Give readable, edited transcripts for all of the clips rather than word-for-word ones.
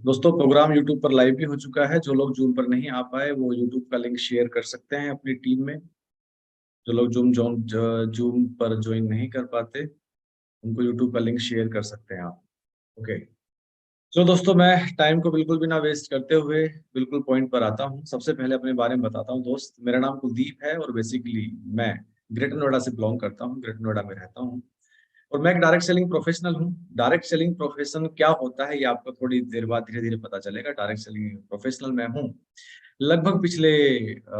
दोस्तों, programme YouTube पर live भी हो चुका है। जो लोग जूम पर नहीं आ पाए वो यूट्यूब का लिंक शेयर कर सकते हैं अपनी टीम में। जो लोग जूम पर ज्वाइन नहीं कर पाते उनको यूट्यूब का लिंक शेयर कर सकते हैं आप। ओके। तो दोस्तों, मैं टाइम को बिल्कुल भी ना वेस्ट करते हुए बिल्कुल पॉइंट पर आता हूँ। सबसे पहले अपने बारे में बताता हूँ। दोस्त, मेरा नाम कुलदीप है और बेसिकली मैं ग्रेटर नोएडा से बिलोंग करता हूँ। ग्रेटर नोएडा में रहता हूँ और मैं एक डायरेक्ट सेलिंग प्रोफेशनल हूँ। डायरेक्ट सेलिंग प्रोफेशन क्या होता है ये आपको थोड़ी देर बाद धीरे धीरे पता चलेगा। डायरेक्ट सेलिंग प्रोफेशनल मैं हूँ लगभग पिछले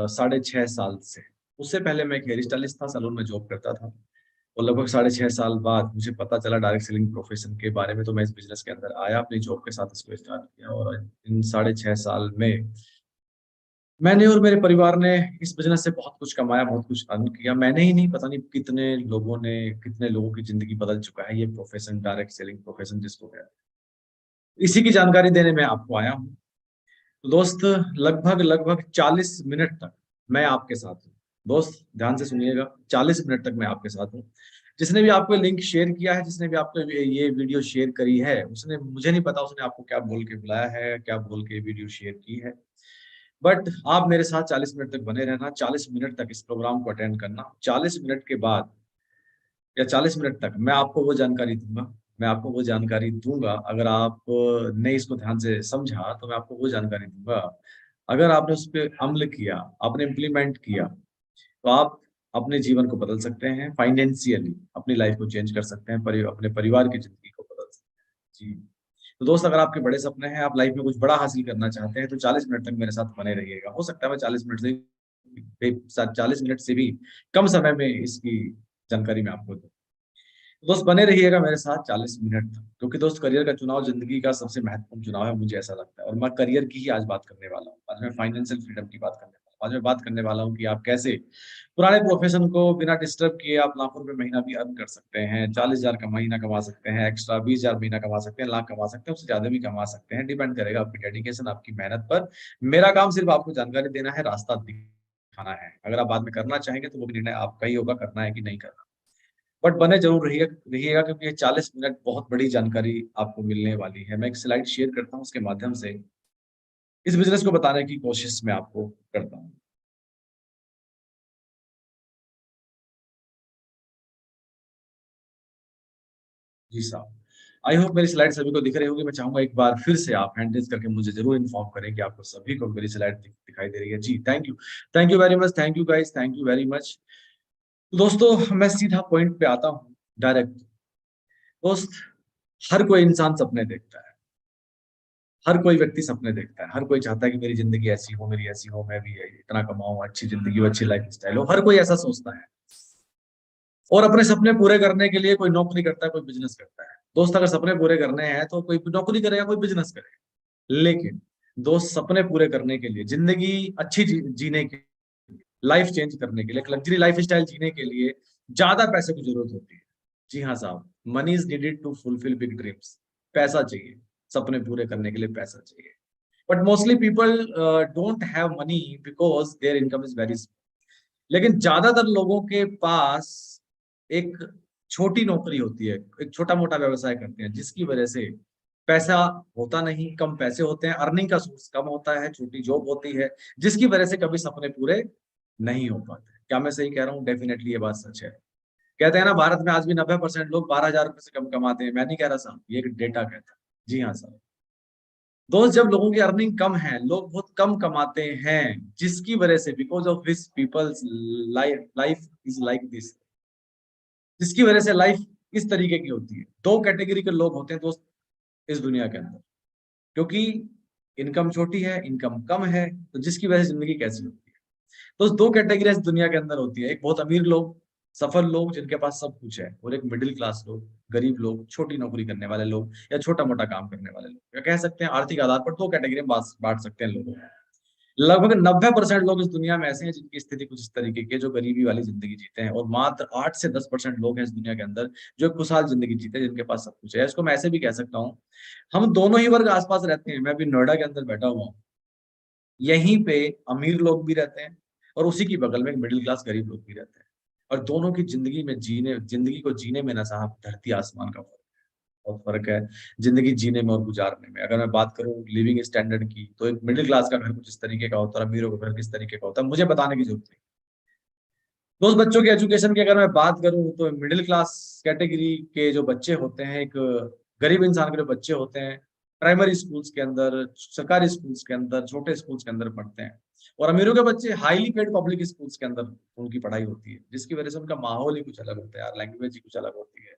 6.5 साल से। उससे पहले मैं एक हेयर स्टाइलिस्ट था, सैलून में जॉब करता था। और लगभग 6.5 साल बाद मुझे पता चला डायरेक्ट सेलिंग प्रोफेशन के बारे में, तो मैं इस बिजनेस के अंदर आया, अपनी जॉब के साथ इसको स्टार्ट किया। और इन 6.5 साल में मैंने और मेरे परिवार ने इस बिजनेस से बहुत कुछ कमाया, बहुत कुछ अर्न किया। मैंने ही नहीं, पता नहीं कितने लोगों की जिंदगी बदल चुका है ये प्रोफेशन, डायरेक्ट सेलिंग प्रोफेशन जिसको कहते हैं। इसी की जानकारी देने में आपको आया हूँ। तो दोस्त, लगभग लगभग 40 मिनट तक मैं आपके साथ हूँ। दोस्त ध्यान से सुनिएगा, 40 मिनट तक मैं आपके साथ हूँ। जिसने भी आपको लिंक शेयर किया है, जिसने भी आपको ये वीडियो शेयर करी है, उसने, मुझे नहीं पता उसने आपको क्या बोल के बुलाया है, क्या बोल के वीडियो शेयर की है। बट आप मेरे साथ 40 मिनट तक बने रहना। 40 मिनट तक इस प्रोग्राम को अटेंड करना। 40 मिनट के बाद या 40 मिनट तक मैं आपको वो जानकारी दूंगा। अगर आप ने इसको ध्यान से समझा तो मैं आपको वो जानकारी दूंगा। अगर आपने उस पर अमल किया, आपने इम्प्लीमेंट किया, तो आप अपने जीवन को बदल सकते हैं। फाइनेंशियली अपनी लाइफ को चेंज कर सकते हैं, अपने परिवार की जिंदगी को बदल सकते हैं। जी। तो दोस्त, अगर आपके बड़े सपने हैं, आप लाइफ में कुछ बड़ा हासिल करना चाहते हैं, तो 40 मिनट तक मेरे साथ बने रहिएगा। हो सकता है मैं 40 मिनट से भी कम समय में इसकी जानकारी मैं आपको दूं। दोस्त बने रहिएगा मेरे साथ 40 मिनट तक, क्योंकि दोस्त करियर का चुनाव जिंदगी का सबसे महत्वपूर्ण चुनाव है, मुझे ऐसा लगता है। और मैं करियर की ही आज बात करने वाला हूँ। आज मैं फाइनेंशियल फ्रीडम की बात करने वाला हूँ। आज मैं बात करने वाला हूँ कि आप कैसे पुराने प्रोफेशन को बिना डिस्टर्ब किए आप लाखों रुपए महीना भी अर्न कर सकते हैं। 40,000 का महीना कमा सकते हैं, एक्स्ट्रा 20,000 महीना कमा सकते हैं, लाख कमा सकते हैं, उससे ज्यादा भी कमा सकते हैं। डिपेंड करेगा आपकी डेडिकेशन, आपकी मेहनत पर। मेरा काम सिर्फ आपको जानकारी देना है, रास्ता दिखाना है। अगर आप बाद में करना चाहेंगे तो वो भी निर्णय आपका ही होगा, करना है कि नहीं करना। बट बने जरूर रहिएगा, क्योंकि ये 40 मिनट बहुत बड़ी जानकारी आपको मिलने वाली है। मैं एक स्लाइड शेयर करता हूँ, उसके माध्यम से इस बिजनेस को बताने की कोशिश मैं आपको करता हूँ। जी साहब, आई होप मेरी स्लाइड सभी को दिख रही होगी। मैं चाहूंगा एक बार फिर से आप हैंड रेज करके मुझे जरूर इन्फॉर्म करें कि आपको सभी को मेरी स्लाइड दिखाई दे रही है। जी, thank you. Thank you very much. Thank you guys, thank you very much. दोस्तों, मैं सीधा पॉइंट पे आता हूँ, डायरेक्ट। दोस्त, हर कोई इंसान सपने देखता है। हर कोई व्यक्ति सपने देखता है। हर कोई चाहता है कि मेरी जिंदगी ऐसी हो, मेरी ऐसी हो, मैं भी इतना कमाऊं, अच्छी जिंदगी हो, अच्छी लाइफ स्टाइल हो। हर कोई ऐसा सोचता है। और अपने सपने पूरे करने के लिए कोई नौकरी करता है, कोई बिजनेस करता है। दोस्त, अगर सपने पूरे करने हैं तो कोई नौकरी करेगा, कोई बिजनेस करेगा। लेकिन दोस्त, सपने पूरे करने के लिए, जिंदगी अच्छी जीने के, लाइफ चेंज करने के लिए, एक लग्जरी लाइफ स्टाइल जीने के लिए ज्यादा पैसे की जरूरत होती है। जी हाँ साहब, money is needed to fulfil big dreams. पैसा चाहिए, सपने पूरे करने के लिए पैसा चाहिए। But mostly people don't have money because their income is very. लेकिन ज्यादातर लोगों के पास एक छोटी नौकरी होती है, एक छोटा मोटा व्यवसाय करते हैं, जिसकी वजह से पैसा होता नहीं, कम पैसे होते हैं, अर्निंग का सोर्स कम होता है, छोटी जॉब होती है, जिसकी वजह से कभी सपने पूरे नहीं हो पाते। क्या मैं सही कह रहा हूँ? डेफिनेटली ये बात सच है। कहते हैं ना, भारत में आज भी 90% लोग 12,000 रुपए से कम कमाते हैं। मैं नहीं कह रहा साहब, ये एक डेटा कहता है। जी हाँ साहब। दोस्त, जब लोगों की अर्निंग कम है, लोग बहुत कम कमाते हैं, जिसकी वजह से because of this people's life life is like this, जिसकी वजह से लाइफ इस तरीके की होती है। दो कैटेगरी के लोग होते हैं दोस्त इस दुनिया के अंदर, क्योंकि इनकम छोटी है, इनकम कम है, तो जिसकी वजह से जिंदगी कैसी होती है। तो दो कैटेगरी इस दुनिया के अंदर होती है। एक बहुत अमीर लोग, सफल लोग जिनके पास सब कुछ है, और एक मिडिल क्लास लोग, गरीब लोग, छोटी नौकरी करने वाले लोग, या छोटा मोटा काम करने वाले लोग, या कह सकते हैं आर्थिक आधार पर दो कैटेगरी में बांट सकते हैं लोगों को। लगभग 90% लोग इस दुनिया में ऐसे हैं जिनकी स्थिति कुछ इस तरीके की है, जो गरीबी वाली जिंदगी जीते हैं। और मात्र 8 से 10% लोग हैं इस दुनिया के अंदर जो खुशहाल जिंदगी जीते हैं, जिनके पास सब कुछ है। इसको मैं ऐसे भी कह सकता हूँ, हम दोनों ही वर्ग आसपास रहते हैं। मैं भी नोएडा के अंदर बैठा हुआ हूँ। यहीं पे अमीर लोग भी रहते हैं, और उसी की बगल में एक मिडिल क्लास गरीब लोग भी रहते हैं। और दोनों की जिंदगी को जीने में ना साहब, धरती आसमान का फर्क है। बहुत फर्क है जिंदगी जीने में और गुजारने में। अगर मैं बात करूं लिविंग स्टैंडर्ड की, तो एक मिडिल क्लास का घर कुछ इस तरीके का होता है, अमीरों का घर किस तरीके का होता है, मुझे बताने की जरूरत नहीं। तो उस बच्चों के एजुकेशन की अगर मैं बात करूं, तो मिडिल क्लास कैटेगरी के जो बच्चे होते हैं, एक गरीब इंसान के जो बच्चे होते हैं, प्राइमरी स्कूल्स के अंदर, सरकारी स्कूल्स के अंदर, छोटे स्कूल्स के अंदर पढ़ते हैं। और अमीरों के बच्चे हाईली पेड पब्लिक स्कूल्स के अंदर उनकी पढ़ाई होती है, जिसकी वजह से उनका माहौल ही कुछ अलग होता है यार, लैंग्वेज ही कुछ अलग होती है।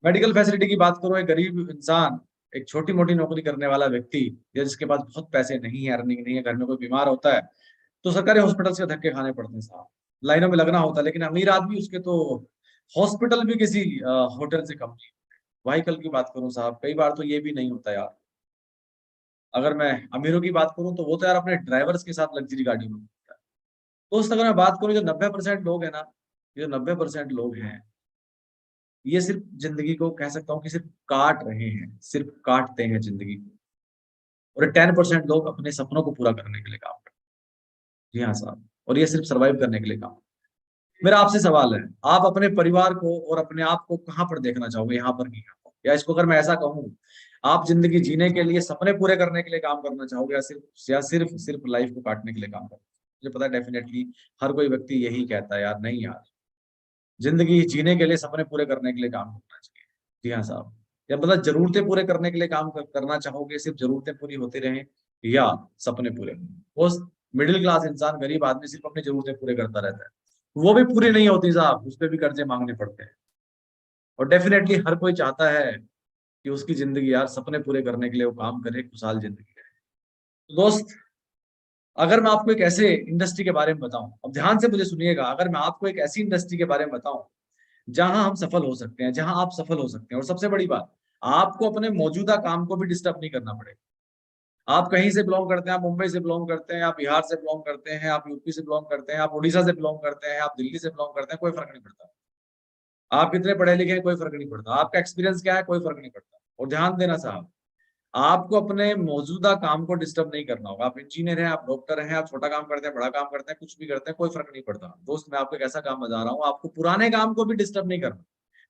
मेडिकल फैसिलिटी की बात करूं, एक गरीब इंसान, एक छोटी मोटी नौकरी करने वाला व्यक्ति, या जिसके पास बहुत पैसे नहीं है, अर्निंग नहीं है, घर में कोई बीमार होता है, तो सरकारी हॉस्पिटल से धक्के खाने पड़ते हैं साहब, लाइनों में लगना होता है। लेकिन अमीर आदमी, उसके तो हॉस्पिटल भी किसी होटल से कम नहीं। व्हीकल की बात करूं साहब, कई बार तो ये भी नहीं होता यार। अगर मैं अमीरों की बात करूं, तो वो तो यार अपने ड्राइवर्स के साथ लग्जरी गाड़ी में घूमता है। दोस्त अगर मैं बात करूं, जो 90% लोग हैं ना, जो 90% लोग हैं, ये सिर्फ जिंदगी को कह सकता हूँ कि सिर्फ काट रहे हैं, सिर्फ काटते हैं जिंदगी को। और 10% लोग अपने सपनों को पूरा करने के लिए काम करते हैं। जी हाँ साहब, और ये सिर्फ सर्वाइव करने के लिए काम। मेरा आपसे सवाल है, आप अपने परिवार को और अपने आप को कहाँ पर देखना चाहोगे, यहाँ पर कि यहाँ पर? या इसको अगर मैं ऐसा कहूँ, आप जिंदगी जीने के लिए, सपने पूरे करने के लिए काम करना चाहोगे, या सिर्फ सिर्फ लाइफ को काटने के लिए काम करना? मुझे पता है डेफिनेटली हर कोई व्यक्ति यही कहता है यार, नहीं यार, जिंदगी जीने के लिए, सपने पूरे करने के लिए काम करना चाहिए। जी हाँ साहब। या मतलब जरूरतें पूरे करने के लिए काम करना चाहोगे, सिर्फ जरूरतें पूरी होती रहें, या सपने पूरे हों? वो मिडिल क्लास इंसान, गरीब आदमी सिर्फ अपनी जरूरतें पूरे करता रहता है, वो भी पूरी नहीं होती साहब, उस पर भी कर्जे मांगने पड़ते हैं। और डेफिनेटली हर कोई चाहता है कि उसकी जिंदगी यार, सपने पूरे करने के लिए वो काम करे, खुशहाल जिंदगी रहे। तो दोस्त, अगर मैं आपको एक ऐसे इंडस्ट्री के बारे में बताऊं, अब ध्यान से मुझे सुनिएगा, अगर मैं आपको एक ऐसी इंडस्ट्री के बारे में बताऊं जहां हम सफल हो सकते हैं, जहां आप सफल हो सकते हैं, और सबसे बड़ी बात, आपको अपने मौजूदा काम को भी डिस्टर्ब नहीं करना पड़ेगा। आप कहीं से बिलोंग करते हैं, आप मुंबई से बिलोंग करते हैं, आप बिहार से बिलोंग करते हैं, आप यूपी से बिलोंग करते हैं, आप उड़ीसा से बिलोंग करते हैं, आप दिल्ली से बिलोंग करते हैं, कोई फर्क नहीं पड़ता। आप कितने पढ़े लिखे हैं, कोई फर्क नहीं पड़ता। आपका एक्सपीरियंस क्या है, कोई फर्क नहीं पड़ता। और ध्यान देना साहब, आपको अपने मौजूदा काम को डिस्टर्ब नहीं करना होगा। आप इंजीनियर हैं, आप डॉक्टर हैं, आप छोटा काम करते हैं, बड़ा काम करते हैं, कुछ भी करते हैं, कोई फर्क नहीं पड़ता। दोस्त, मैं आपको एक ऐसा काम बता रहा हूँ, आपको पुराने काम को भी डिस्टर्ब नहीं करना,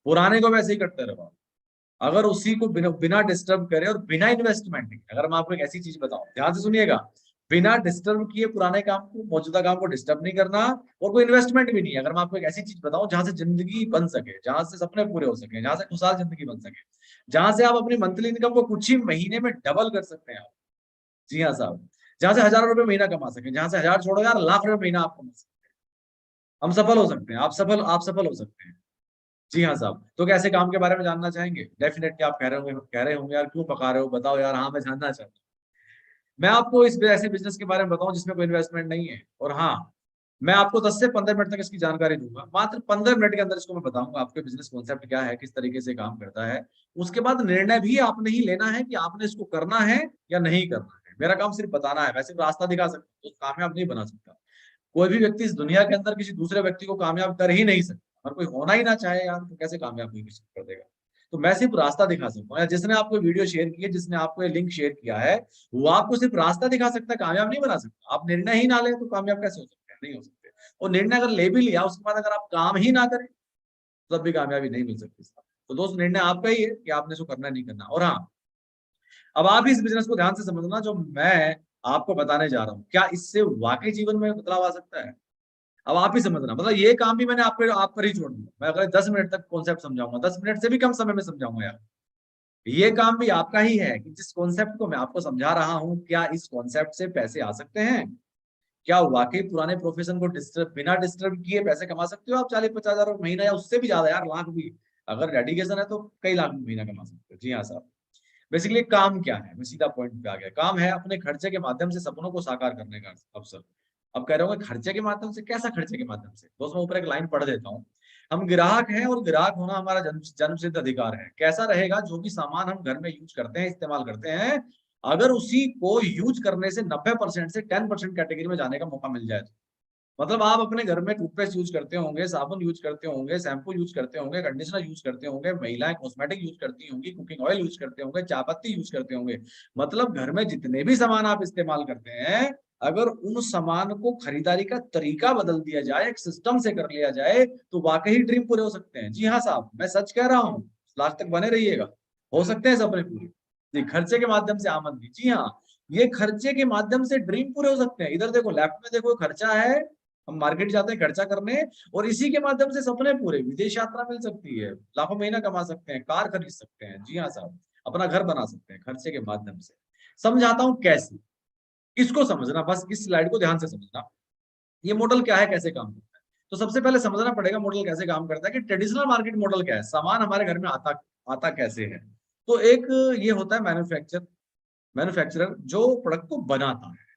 पुराने को वैसे ही करते रहो। अगर उसी को बिना डिस्टर्ब करे और बिना इन्वेस्टमेंट के, अगर मैं आपको एक ऐसी चीज बताऊं, ध्यान से सुनिएगा, बिना डिस्टर्ब किए पुराने काम को, मौजूदा काम को डिस्टर्ब नहीं करना, और कोई इन्वेस्टमेंट भी नहीं है। अगर मैं आपको एक ऐसी चीज बताऊं जहां से जिंदगी बन सके, जहां से सपने पूरे हो सके, जहां से खुशहाल जिंदगी बन सके, जहां से आप अपनी मंथली इनकम को कुछ ही महीने में डबल कर सकते हैं आप। जी हाँ साहब, जहां से हजारों रुपए महीना कमा सके, जहां से हजार छोड़ो यार, लाख रुपए महीना आप कमा सकते हैं। हम सफल हो सकते हैं, आप सफल हो सकते हैं। जी हाँ साहब, तो कैसे काम के बारे में जानना चाहेंगे? डेफिनेटली आप कह रहे होंगे यार, क्यों पका रहे हो, बताओ यार। हाँ, मैं जानना चाहता हूँ। मैं आपको इस ऐसे बिजनेस के बारे में बताऊं जिसमें कोई इन्वेस्टमेंट नहीं है, और हाँ, मैं आपको 10 से 15 मिनट तक इसकी जानकारी दूंगा। मात्र 15 मिनट के अंदर इसको मैं बताऊंगा आपके बिजनेस कॉन्सेप्ट क्या है, किस तरीके से काम करता है। उसके बाद निर्णय भी आपने ही लेना है कि आपने इसको करना है या नहीं करना है। मेरा काम सिर्फ बताना है, मैं सिर्फ रास्ता दिखा सकता हूँ, तो कामयाब नहीं बना सकता। कोई भी व्यक्ति इस दुनिया के अंदर किसी दूसरे व्यक्ति को कामयाब कर ही नहीं सकता। अगर कोई होना ही ना चाहे यार, तो कैसे कामयाब कोई किसी को कर देगा? तो मैं सिर्फ रास्ता दिखा सकता हूँ, या जिसने आपको वीडियो शेयर की है, जिसने आपको ये लिंक शेयर किया है, वो आपको सिर्फ रास्ता दिखा सकता है, कामयाब नहीं बना सकता। आप निर्णय ही ना लें तो कामयाब कैसे हो सकते हैं? नहीं हो सकते। और निर्णय अगर ले भी लिया, उसके बाद अगर आप काम ही ना करें, तब भी कामयाबी नहीं मिल सकती। तो दोस्त, निर्णय आपका ही है कि आपने इसको करना नहीं करना। और हाँ, अब आप इस बिजनेस को ध्यान से समझना, जो मैं आपको बताने जा रहा हूँ, क्या इससे वाकई जीवन में बदलाव आ सकता है? अब आप ही समझना, मतलब ये काम भी मैंने आप पर ही छोड़ दिया। मैं अगले 10 मिनट तक कॉन्सेप्ट समझाऊंगा, 10 मिनट से भी कम समय में समझाऊंगा यार। ये काम भी आपका ही है कि जिस कॉन्सेप्ट को मैं आपको समझा रहा हूँ, क्या इस कॉन्सेप्ट से पैसे आ सकते हैं? क्या वाकई पुराने प्रोफेशन को बिना डिस्टर्ब किए पैसे कमा सकते हो आप? 40-50 हजार महीना, या उससे भी ज्यादा यार, लाख भी। अगर डेडिकेशन है तो कई लाख महीना कमा सकते हो। जी हाँ साहब। बेसिकली काम क्या है, मैं सीधा पॉइंट पे आ गया। काम है अपने खर्चे के माध्यम से सपनों को साकार करने का अवसर। अब कह रहे होंगे खर्चे के माध्यम से, कैसा खर्चे के माध्यम से? दोस्तों, मैं ऊपर एक लाइन पढ़ देता हूँ। हम ग्राहक हैं, और ग्राहक होना हमारा जन्मसिद्ध अधिकार है। कैसा रहेगा? जो भी सामान हम घर में यूज करते हैं, इस्तेमाल करते हैं, अगर उसी को यूज करने से 90% से 10% कैटेगरी में जाने का मौका मिल जाए तो। मतलब आप अपने घर में टूथपेस्ट यूज करते होंगे, साबुन यूज करते होंगे, शैम्पू यूज करते होंगे, कंडीशनर यूज करते होंगे, महिलाएं कॉस्मेटिक यूज करती होंगी, कुकिंग ऑयल यूज करते होंगे, चाय पत्ती यूज करते होंगे। मतलब घर में जितने भी सामान आप इस्तेमाल करते हैं, अगर उन सामान को खरीदारी का तरीका बदल दिया जाए, एक सिस्टम से कर लिया जाए, तो वाकई ड्रीम पूरे हो सकते हैं। जी हाँ साहब, मैं सच कह रहा हूँ। लास्ट तक बने रहिएगा, हो सकते हैं सपने पूरे। जी, खर्चे के माध्यम से आमदनी, जी हाँ, ये खर्चे के माध्यम से ड्रीम पूरे हो सकते हैं। इधर देखो, लेफ्ट में देखो, खर्चा है, हम मार्केट जाते हैं खर्चा करने, और इसी के माध्यम से सपने पूरे, विदेश यात्रा मिल सकती है, लाखों महीना कमा सकते हैं, कार खरीद सकते हैं, जी हाँ साहब, अपना घर बना सकते हैं खर्चे के माध्यम से। समझाता हूँ कैसे, इसको समझना, बस इस स्लाइड को ध्यान से समझना। ये मॉडल क्या है, कैसे काम करता है। तो सबसे पहले समझना पड़ेगा मॉडल कैसे काम करता है, कि ट्रेडिशनल मार्केट मॉडल क्या है, सामान हमारे घर में आता आता कैसे है। तो एक ये होता है मैन्युफैक्चरर जो प्रोडक्ट को बनाता है।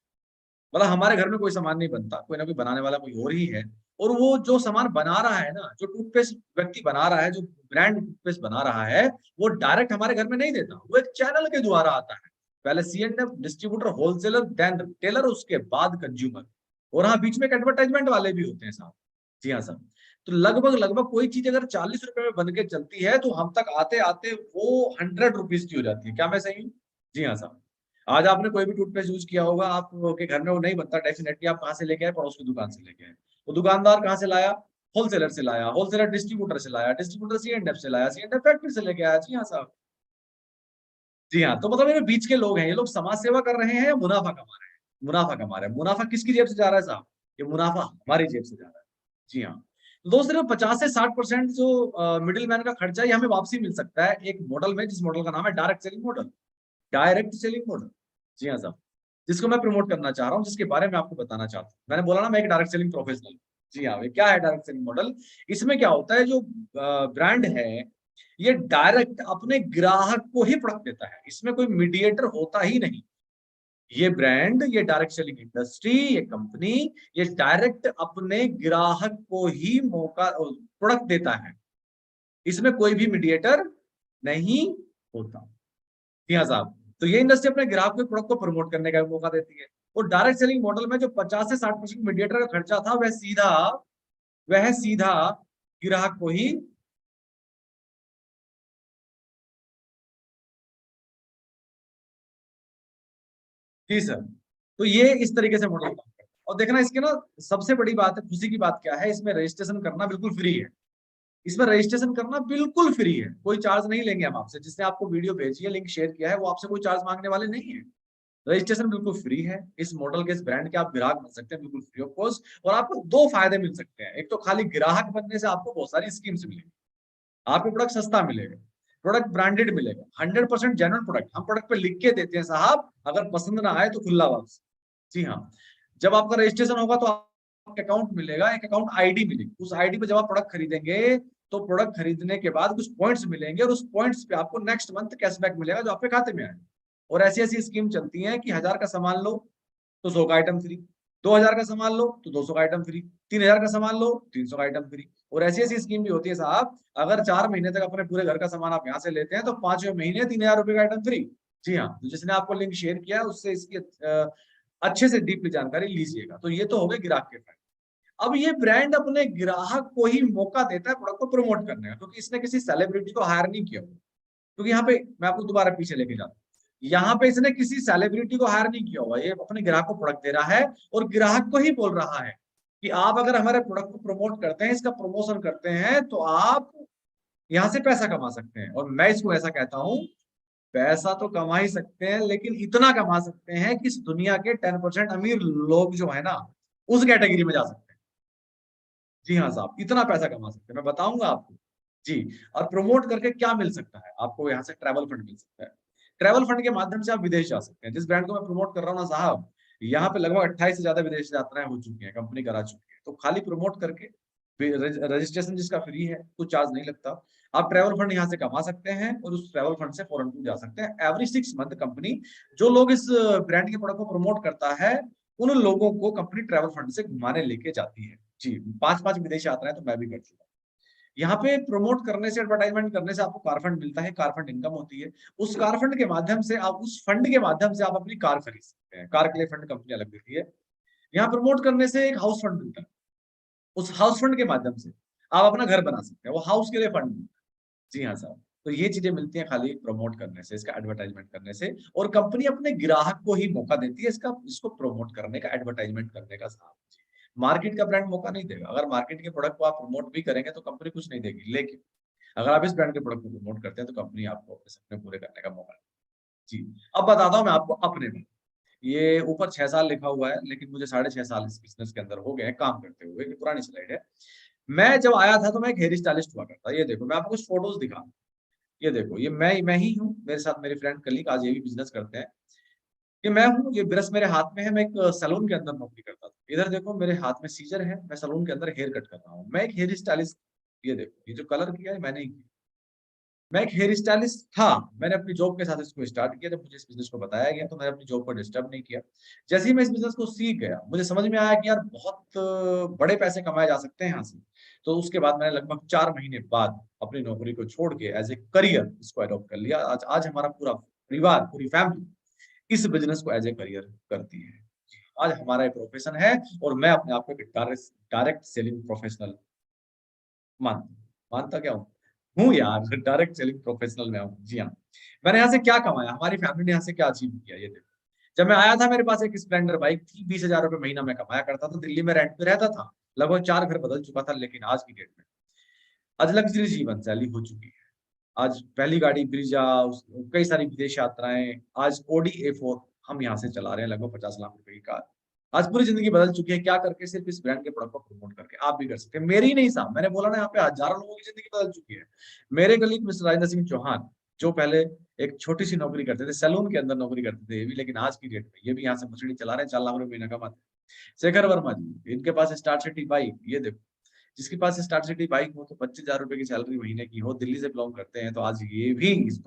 मतलब हमारे घर में कोई सामान नहीं बनता, कोई ना कोई बनाने वाला कोई और ही है। और वो जो सामान बना रहा है ना, जो टूथपेस्ट व्यक्ति बना रहा है, जो ब्रांड टूथपेस्ट बना रहा है, वो डायरेक्ट हमारे घर में नहीं देता, वो एक चैनल के द्वारा आता है। पहले C&F distributor, wholesaler, then retailer, उसके बाद कंज्यूमर। और हाँ, बीच में एक एडवर्टाइजमेंट वाले भी होते हैं साहब। जी हाँ साहब। तो लगभग लगभग कोई चीज अगर 40 रुपए में बन के चलती है, तो हम तक आते आते वो 100 रुपीज की हो जाती है। क्या मैं सही हूँ? जी हाँ साहब। आज आपने कोई भी टूथपेस्ट यूज किया होगा, आपके घर में वो नहीं बनता डेफिनेटली, आप कहाँ से लेके आए? पड़ोस की दुकान से लेके आए। वो दुकानदार कहाँ से लाया? होलसेलर से लाया, होलसेलर डिस्ट्रीब्यूटर से लाया, डिस्ट्रीब्यूटर C&F से लाया, C&F फैक्ट्री से लेके आया। जी हाँ साहब। जी हाँ, तो मतलब ये बीच के लोग हैं, ये लोग समाज सेवा कर रहे हैं या मुनाफा कमा रहे हैं? मुनाफा कमा रहे हैं। मुनाफा किसकी जेब से जा रहा है साहब? ये मुनाफा हमारी जेब से जा रहा है। जी हाँ। तो दोस्त, सिर्फ 50 से 60% जो मिडिल मैन का खर्चा है, ये हमें वापसी मिल सकता है एक मॉडल में, जिस मॉडल का नाम है direct selling model. Direct selling model. जी हाँ साहब। जिसको मैं प्रमोट करना चाह रहा हूँ, जिसके बारे में आपको बताना चाहता हूँ। मैंने बोला ना, मैं एक डायरेक्ट सेलिंग प्रोफेशनल हूँ। जी हाँ, क्या है डायरेक्ट सेलिंग मॉडल? इसमें क्या होता है, जो ब्रांड है, ये डायरेक्ट अपने ग्राहक को ही प्रोडक्ट देता है, इसमें कोई मीडिएटर होता ही नहीं। ये ब्रांड, ये डायरेक्ट सेलिंग इंडस्ट्री, ये कंपनी, ये डायरेक्ट अपने ग्राहक को ही मौका प्रोडक्ट देता है, इसमें कोई भी मीडिएटर नहीं होता। जी हाँ साहब। तो ये इंडस्ट्री अपने ग्राहक को प्रोडक्ट को प्रमोट करने का भी मौका देती है। और डायरेक्ट सेलिंग मॉडल में जो 50 से 60% मीडिएटर का खर्चा था, वह सीधा ग्राहक को ही। जी सर। तो ये इस तरीके से मॉडल काम करता है। और देखना, इसके ना सबसे बड़ी बात है, खुशी की बात क्या है, इसमें रजिस्ट्रेशन करना बिल्कुल फ्री है। इसमें रजिस्ट्रेशन करना बिल्कुल फ्री है, कोई चार्ज नहीं लेंगे हम आपसे। जिसने आपको वीडियो भेजी है, लिंक शेयर किया है, वो आपसे कोई चार्ज मांगने वाले नहीं है। रजिस्ट्रेशन बिल्कुल फ्री है। इस मॉडल के, इस ब्रांड के आप ग्राहक बन सकते हैं बिल्कुल फ्री ऑफ कॉस्ट। और आपको दो फायदे मिल सकते हैं। एक तो खाली ग्राहक बनने से आपको बहुत सारी स्कीम्स मिलेंगी, आपको प्रोडक्ट सस्ता मिलेगा, प्रोडक्ट ब्रांडेड मिलेगा, 100% जेन्युइन प्रोडक्ट हम प्रोडक्ट पे लिख के देते हैं साहब, अगर पसंद ना आए तो खुला वापस। जी हाँ। जब आपका रजिस्ट्रेशन होगा तो आपको अकाउंट मिलेगा, एक अकाउंट आईडी मिलेगी। उस आईडी पे जब आप प्रोडक्ट खरीदेंगे, तो प्रोडक्ट खरीदने के बाद कुछ पॉइंट्स मिलेंगे, और उस पॉइंट्स पे आपको नेक्स्ट मंथ कैशबैक मिलेगा, जो आपके खाते में आएगा। और ऐसी ऐसी स्कीम चलती है कि 1000 का सामान लो तो 100 का आइटम फ्री, 2000 का सामान लो तो 200 का आइटम फ्री, 3000 का सामान लो 300 का आइटम फ्री। और ऐसी ऐसी स्कीम भी होती है साहब, अगर 4 महीने तक अपने पूरे घर का सामान आप यहाँ से लेते हैं, तो 5वें महीने 3000 रुपए का आइटम फ्री। जी हाँ, तो जिसने आपको लिंक शेयर किया है, उससे इसकी अच्छे से डीपली जानकारी लीजिएगा। तो ये तो हो गए ग्राहक के फायदे। अब ये ब्रांड अपने ग्राहक को ही मौका देता है प्रोडक्ट को प्रमोट करने का, क्योंकि इसने किसी सेलिब्रिटी को हायर नहीं किया। क्योंकि यहाँ पे मैं आपको दोबारा पीछे लेके जाता हूँ, यहाँ पे इसने किसी सेलिब्रिटी को हायर नहीं किया हुआ, ये अपने ग्राहक को प्रोडक्ट दे रहा है, और ग्राहक को ही बोल रहा है कि आप अगर हमारे प्रोडक्ट को प्रमोट करते हैं, इसका प्रमोशन करते हैं, तो आप यहाँ से पैसा कमा सकते हैं। और मैं इसको ऐसा कहता हूँ, पैसा तो कमा ही सकते हैं, लेकिन इतना कमा सकते हैं कि इस दुनिया के 10% अमीर लोग जो है ना, उस कैटेगरी में जा सकते हैं। जी हाँ साहब, इतना पैसा कमा सकते हैं, मैं बताऊंगा आपको। जी। और प्रमोट करके क्या मिल सकता है आपको? यहाँ से ट्रैवल फंड मिल सकता है। ट्रैवल फंड के माध्यम से आप विदेश जा सकते हैं। जिस ब्रांड को मैं प्रमोट कर रहा हूँ ना साहब, यहाँ पे लगभग 28 से ज्यादा विदेश यात्राएं हो चुकी हैं, कंपनी करा चुकी है। तो खाली प्रमोट करके, रजिस्ट्रेशन जिसका फ्री है, कुछ चार्ज नहीं लगता, आप ट्रैवल फंड यहाँ से कमा सकते हैं, और उस ट्रैवल फंड से फॉरेन टूर जा सकते हैं। एवरी 6 मंथ कंपनी, जो लोग इस ब्रांड के प्रोडक्ट को प्रमोट करता है, उन लोगों को कंपनी ट्रैवल फंड से घुमाने लेके जाती है। जी, 5-5 विदेश यात्राएं तो मैं भी कर चुका हूँ। यहाँ पे प्रमोट करने से, एडवर्टाइजमेंट करने से आपको कार फंड मिलता है, कार फंड इनकम होती है। उस कार फंड के माध्यम से आप, उस फंड के माध्यम से आप अपनी कार खरीद सकते हैं। कार के लिए फंड कंपनी अलग देती है। यहाँ प्रमोट करने से एक हाउस फंड मिलता है, उस हाउस फंड के माध्यम से आप अपना घर बना सकते हैं, वो हाउस के लिए फंड मिलता है। जी हाँ साहब। तो ये चीजें मिलती हैं खाली प्रमोट करने से, इसका एडवर्टाइजमेंट करने से। और कंपनी अपने ग्राहक को ही मौका देती है इसका, इसको प्रमोट करने का, एडवर्टाइजमेंट करने का साहब। मार्केट का ब्रांड मौका नहीं देगा। अगर मार्केट के प्रोडक्ट को आप प्रमोट भी करेंगे, तो कंपनी कुछ नहीं देगी। लेकिन अगर आप इस ब्रांड के प्रोडक्ट को प्रमोट करते हैं तो कंपनी आपको अपने सपने पूरे करने का मौका देगी। जी, अब बताता हूँ मैं आपको अपने में। ये ऊपर 6 साल लिखा हुआ है, लेकिन मुझे साढ़े 6 साल इस बिज़नेस के अंदर हो गए हैं काम करते हुए, ये पुरानी स्लाइड है। मैं जब आया था तो मैं एक हेयर स्टाइलिस्ट हुआ करता। ये देखो, मैं आपको कुछ फ़ोटोज़ दिखाऊँ। ये देखो, ये मैं ही हूँ, मेरे साथ मेरे फ्रेंड कलीग आज ये भी बिज़नेस करते हैं। ये मैं हूँ, ये ब्रश मेरे हाथ में है, मैं एक सैलून के अंदर नौकरी करता था। इधर देखो मेरे हाथ में सीज़र है, मैं सैलून के अंदर हेयर कट कर रहा हूँ। मैं एक हेयर स्टाइलिस्ट। ये देखो, ये जो कलर किया है मैंने ही किया। मैं एक हेयर स्टाइलिस्ट था। मैंने अपनी जॉब के साथ इसको स्टार्ट किया, जब मुझे इस बिज़नेस को बताया गया तो मैंने अपनी जॉब को डिस्टर्ब नहीं किया। जैसे ही मैं इस बिज़नेस को सीख गया, मुझे समझ में आया कि यार बहुत बड़े पैसे कमाए जा सकते हैं यहाँ से। तो उसके बाद मैंने लगभग 4 महीने बाद अपनी नौकरी को छोड़ के एज़ ए करियर इसको अडॉप्ट कर लिया। आज आज हमारा पूरा परिवार, पूरी फैमिली इस बिज़नेस को एज़ ए करियर करती है। आज हमारा ये प्रोफ़ेशन है और मैं अपने आप को एक डायरेक्ट सेलिंग प्रोफ़ेशनल मानता हूँ। मानता क्या हूँ? हूँ यार, डायरेक्ट सेलिंग प्रोफ़ेशनल मैं हूँ। जी हाँ। मैंने यहाँ से क्या कमाया? हमारी फैमिली ने यहाँ से क्या अचीव किया? ये देखो। जब मैं आया था मेरे पास एक स्प्लेंडर बाइक थी, 20,000 रुपए महीना मैं कमाया करता था, दिल्ली में रेंट पे रहता था। लगभग 4 घर बदल चुका था, लेकिन आज की डेट में आज लग्ज़री जीवन शैली हो चुकी है। आज पहली गाड़ी ब्रिज़ा, कई सारी विदेश यात्राएँ, आज ऑडी A4 हम यहाँ से चला रहे हैं, लगभग 50 लाख रुपए की कार। आज पूरी ज़िंदगी बदल चुकी है, क्या करके? सिर्फ़ इस ब्रांड के प्रोडक्ट को प्रमोट करके। आप भी कर सकते हैं। मेरी ही नहीं साहब, मैंने बोला ना यहाँ पे हज़ारों लोगों की ज़िंदगी बदल चुकी है। मेरे कलीग मिस्टर राजेंद्र सिंह चौहान, जो पहले एक छोटी-सी नौकरी करते थे, सैलून के अंदर नौकरी करते थे ये भी, लेकिन आज की डेट में ये भी यहाँ से मर्सिडीज़ चला रहे हैं, 4 लाख रुपए महीना कमाते हैं। शेखर वर्मा जी, इनके पास स्टार सिटी बाइक, ये देखो। जिसके पास स्टार सिटी बाइक हो तो 25,000 रुपए की सैलरी महीने की हो, दिल्ली से बिलॉन्ग करते हैं, तो आज ये भी इस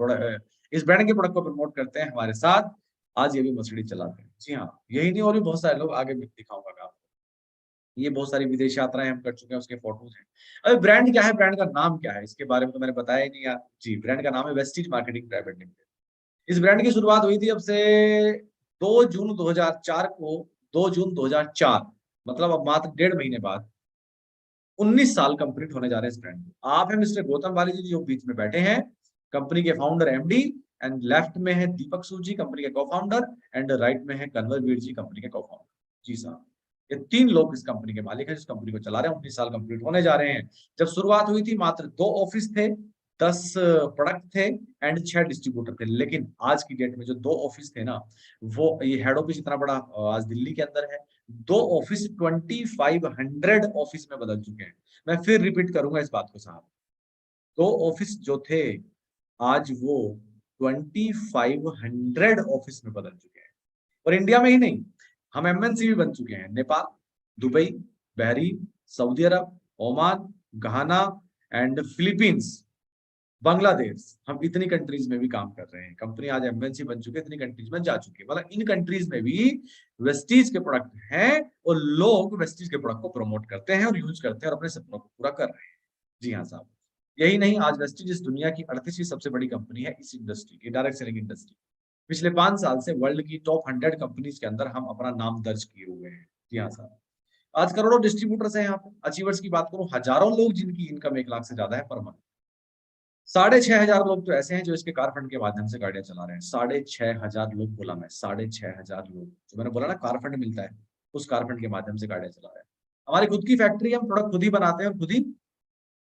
ब्रांड के प्रोडक्ट को प्रमोट करते हैं हमारे साथ, आज ये भी मर्सिडीज़ चलाते हैं। जी हाँ, यही नहीं और भी बहुत सारे लोग आगे भी दिखाऊँगा मैं आपको। ये बहुत सारी विदेश यात्राएँ हम कर चुके हैं, उसके फ़ोटोज़ हैं। अरे ब्रांड क्या है, ब्रांड का नाम क्या है? इसके बारे में तो मैंने बताया ही नहीं यार। जी, ब्रांड का नाम है वेस्टीज मार्केटिंग प्राइवेट लिमिटेड। इस ब्रांड की शुरुआत हुई थी अब से 2 जून 2004 को 2 जून 2004 मतलब अब मात्र डेढ़ महीने बाद 19 साल कंप्लीट होने जा रहे हैं इस ब्रांड को। आप हैं मिस्टर गौतम वाली जी जो बीच में बैठे हैं, कंपनी के फाउंडर एमडी एंड लेफ्ट में है दीपक सूद जी कंपनी के को-फाउंडर एंड राइट में है कन्वरवीर जी कंपनी के को-फाउंडर। जी साहब, ये 3 लोग इस कंपनी के मालिक हैं, इस कंपनी को चला रहे हैं, 19 साल कंप्लीट होने जा रहे हैं। जब शुरुआत हुई थी मात्र 2 ऑफिस थे, 10 प्रोडक्ट थे एंड 6 डिस्ट्रीब्यूटर थे। लेकिन आज की डेट में जो 2 ऑफिस थे ना, वो ये हेड ऑफिस इतना बड़ा आज दिल्ली के अंदर है। 2 ऑफिस 2500 ऑफिस में बदल चुके हैं। मैं फिर रिपीट करूँगा इस बात को साहब। 2 ऑफिस जो थे, आज वो 2500 ऑफिस में बदल चुके हैं। और इंडिया में ही नहीं, हम एमएनसी भी बन चुके हैं। Nepal, Dubai, Bahrain, Saudi Arab, Oman, Ghana and Philippines, Bangladesh, हम इतनी कंट्रीज़ में भी काम कर रहे हैं। कंपनी आज एमएनसी बन चुकी है, इतनी कंट्रीज़ में जा चुकी है। मतलब इन कंट्रीज़ में भी वेस्टीज के प्रोडक्ट हैं और लोग वेस्टीज के प्रोडक्ट को प्रमोट करते हैं और यूज़ करते हैं और अपने सपनों को पूरा कर रहे हैं। जी हाँ साहब। यही नहीं, आज वेस्टीज इस दुनिया की 38वीं सबसे बड़ी कंपनी है इस इंडस्ट्री की, डायरेक्ट सेलिंग इंडस्ट्री। पिछले 5 साल से वर्ल्ड की टॉप 100 कंपनीज़ के अंदर हम अपना नाम दर्ज किए हुए हैं। जी हाँ साहब। आज करोड़ों डिस्ट्रीब्यूटर्स हैं यहाँ पे। अचीवर्स की बात करूँ, हज़ारों लोग जिनकी इनकम 1 लाख से ज़्यादा है पर मंथ। 6,500 लोग तो ऐसे हैं जो इसके कार फंड के माध्यम से गाड़ियाँ चला रहे हैं। 6,500 लोग बोला मैं, 6,500 लोग। जो मैंने बोला ना कार फंड मिलता है, उस कार फंड के माध्यम से गाड़ियाँ चला रहे हैं। हमारी खुद की फैक्ट्री है, हम प्रोडक्ट खुद ही बनाते हैं और खुद ही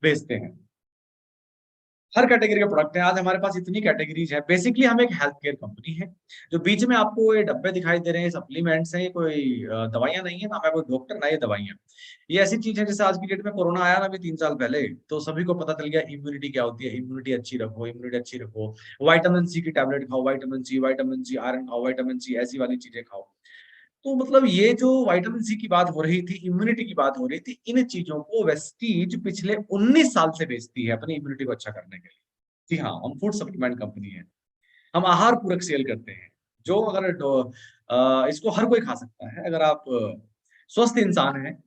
बेचते हैं। हर कैटेगरी का प्रोडक्ट है। आज हमारे पास इतनी कैटेगरीज़ है। बेसिकली हम एक हेल्थ केयर कंपनी है। जो बीच में आपको ये डब्बे दिखाई दे रहे हैं, सप्लीमेंट्स हैं, ये कोई दवाइयाँ नहीं है, ना मैं कोई डॉक्टर, ना ये दवाइयाँ। ये ऐसी चीज़ है जैसे आज की डेट में कोरोना आया ना अभी 3 साल पहले, तो सभी को पता चल गया इम्यूनिटी क्या होती है, इम्यूनिटी अच्छी रखो, इम्यूनिटी अच्छी रखो। विटामिन सी की टैबलेट खाओ, विटामिन सी, आयरन खाओ, विटामिन सी ऐसी वाली चीज़ें खाओ। तो मतलब ये जो विटामिन सी की बात हो रही थी, इम्यूनिटी की बात हो रही थी, इन चीज़ों को वेस्टीज पिछले 19 साल से बेचती है अपनी इम्यूनिटी को अच्छा करने के लिए। जी हाँ, हम फूड सप्लीमेंट कंपनी है। हम आहार पूरक सेल करते हैं, जो अगर इसको हर कोई खा सकता है। अगर आप स्वस्थ इंसान हैं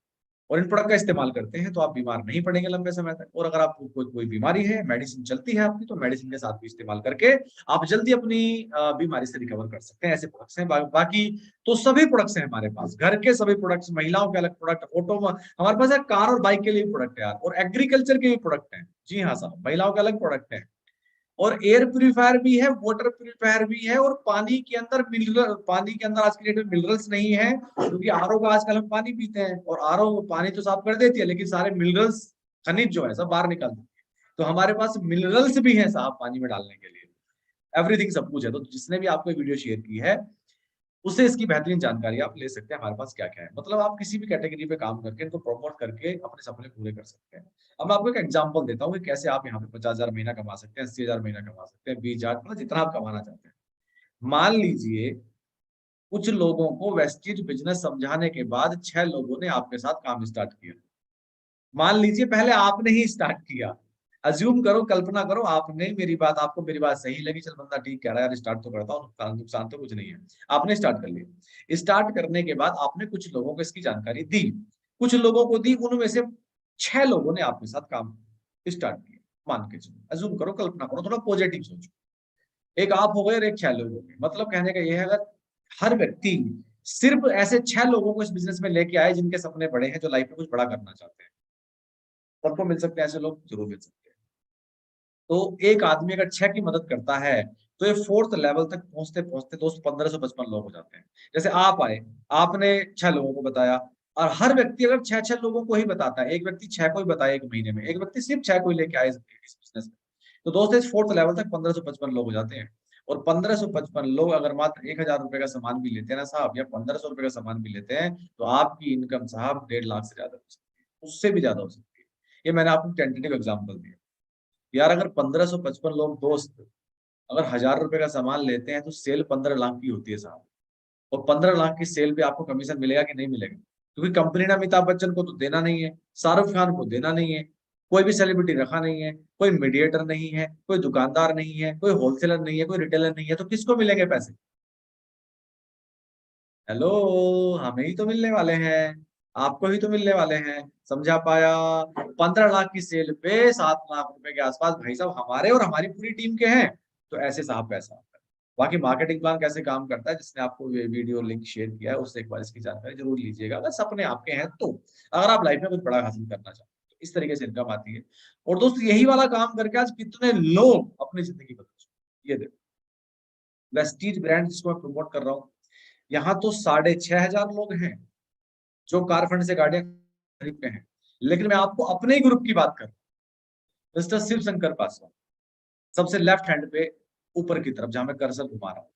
और इन प्रोडक्ट का इस्तेमाल करते हैं, तो आप बीमार नहीं पड़ेंगे लंबे समय तक। और अगर आपको कोई कोई बीमारी है, मेडिसिन चलती है आपकी, तो मेडिसिन के साथ भी इस्तेमाल करके आप जल्दी अपनी बीमारी से रिकवर कर सकते हैं। ऐसे प्रोडक्ट्स हैं। बाकी तो सभी प्रोडक्ट्स हैं हमारे पास। घर के सभी प्रोडक्ट्स, महिलाओं के अलग प्रोडक्ट, ऑटो में हमारे पास है, कार और बाइक के लिए भी प्रोडक्ट है यार, और एग्रीकल्चर के भी प्रोडक्ट हैं। जी हाँ साहब, महिलाओं के अलग प्रोडक्ट हैं। और एयर प्यूरीफायर भी है, वाटर प्यूरीफायर भी है, और पानी के अंदर आज की डेट में मिनरल्स नहीं है, क्योंकि आरओ का आजकल हम पानी पीते हैं और आरओ पानी तो साफ कर देती है, लेकिन सारे मिनरल्स, खनिज जो है सब बाहर निकल देती है। तो हमारे पास मिनरल्स भी हैं साहब पानी में डालने के लिए, एवरीथिंग सब कुछ है। तो जिसने भी आपको वीडियो शेयर की है उससे इसकी बेहतरीन जानकारी आप ले सकते हैं हमारे पास क्या-क्या है। मतलब आप किसी भी कैटेगरी पे काम करके इनको प्रमोट करके अपने सपने पूरे कर सकते हैं। अब मैं आपको एक एग्जांपल देता हूँ कि कैसे आप यहाँ पे 50,000 महीना कमा सकते हैं, 80,000 महीना कमा सकते हैं, 20,000 मतलब जितना आप कमाना चाहते हैं। मान लीजिए कुछ लोगों को वेस्टेज बिज़नेस समझाने के बाद 6 लोगों ने आपके साथ काम स्टार्ट किया। मान लीजिए पहले आपने ही स्टार्ट किया। अज़्यूम करो, कल्पना करो आपने आपको मेरी बात सही लगी, चल बंदा ठीक कह रहा है यार स्टार्ट तो करता हूँ, नुकसान नुकसान तो कुछ नहीं है। आपने स्टार्ट कर लिया। स्टार्ट करने के बाद आपने कुछ लोगों को इसकी जानकारी दी। कुछ लोगों को दी, उनमें से 6 लोगों ने आपके साथ काम स्टार्ट किया। मान के चलो, अज़्यूम करो, कल्पना करो, थोड़ा पॉजिटिव सोचो। एक आप हो गए और एक 6 लोग हो गए। मतलब कहने का ये है अगर हर व्यक्ति सिर्फ ऐसे 6 लोगों को इस बिज़नेस में लेके आए जिनके सपने बड़े हैं, जो लाइफ में कुछ बड़ा करना चाहते हैं। सबको मिल सकते हैं ऐसे लोग? ज़रूर मिल सकते हैं। तो एक आदमी अगर 6 की मदद करता है, तो ये 4th लेवल तक पहुँचते-पहुँचते दोस्त 1555 लोग हो जाते हैं। जैसे आप आए, आपने 6 लोगों को बताया और हर व्यक्ति अगर 6-6 लोगों को ही बताता है, एक व्यक्ति 6 को ही बताए 1 महीने में, एक व्यक्ति सिर्फ 6 को ही लेके आए इस बिज़नेस में। तो दोस्त इस 4th लेवल तक 1555 लोग हो जाते हैं और 1555 लोग अगर मात्र ₹1000 का सामान भी लेते हैं ना साहब या ₹1500 का सामान भी लेते हैं, तो आपकी इनकम साहब 1.5 लाख से ज़्यादा हो सकती है, उससे भी ज़्यादा हो सकती है। ये मैंने आपको टेंटेटिव एग्ज़ाम्पल दिया। यार अगर 1555 लोग दोस्त अगर ₹1000 का सामान लेते हैं तो सेल 15 लाख की होती है साहब। और 15 लाख की सेल पे आपको कमीशन मिलेगा कि नहीं मिलेगा? क्योंकि कंपनी ने अमिताभ बच्चन को तो देना नहीं है, शाहरुख खान को देना नहीं है, कोई भी सेलिब्रिटी रखा नहीं है, कोई मीडिएटर नहीं है, कोई दुकानदार नहीं है, कोई होलसेलर नहीं है, कोई रिटेलर नहीं है, तो किसको मिलेंगे पैसे? हेलो, हमें ही तो मिलने वाले हैं, आपको ही तो मिलने वाले हैं, समझा पाया? 15 लाख की सेल पे 7 लाख रुपए के आसपास भाई साहब हमारे और हमारी पूरी टीम के हैं, तो ऐसे साहब पैसा आता है। बाकी मार्केटिंग प्लान कैसे काम करता है, जिसने आपको ये वीडियो लिंक शेयर किया है, उससे एक बार इसकी जानकारी ज़रूर लीजिएगा, अगर सपने आपके हैं तो। अगर आप लाइफ में कुछ बड़ा हासिल करना चाहते हैं, तो इस तरीके से इनकम आती है। और दोस्त यही वाला काम करके आज कितने लोग अपनी ज़िंदगी बदल चुके हैं, ये देखो। वेस्टीज ब्रांड जिसको मैं प्रमोट कर रहा हूँ, यहाँ तो 6,500 लोग हैं, जो कार फंड से गाड़ियाँ खरीदते हैं। लेकिन मैं आपको अपने ही ग्रुप की बात कर रहा हूँ, मिस्टर शिव शंकर पासवान, सबसे लेफ्ट हैंड पे ऊपर की तरफ जहाँ मैं कर्सर घुमा रहा हूँ।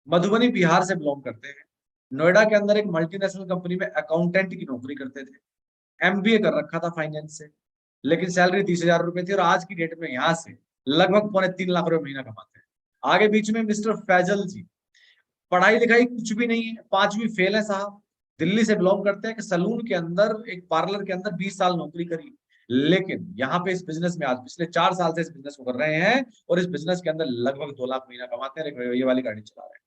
मधुबनी बिहार से बिलॉन्ग करते हैं। नोएडा के अंदर एक मल्टीनेशनल कंपनी में अकाउंटेंट की नौकरी करते थे। एमबीए कर रखा था फाइनेंस से, लेकिन सैलरी 30,000 रुपए थी और आज की डेट में यहाँ से लगभग पौने 3 लाख रुपए महीना कमाते हैं। आगे बीच में मिस्टर फैजल जी, पढ़ाई-लिखाई कुछ भी नहीं है, 5वीं फेल है साहब। दिल्ली से बिलॉन्ग करते हैं कि सैलून के अंदर, एक पार्लर के अंदर 20 साल नौकरी करी। लेकिन यहाँ पे इस बिज़नेस में आज पिछले 4 साल से इस बिज़नेस को कर रहे हैं और इस बिज़नेस के अंदर लगभग 2 लाख महीना कमाते हैं, एक ये वाली गाड़ी चला रहे हैं।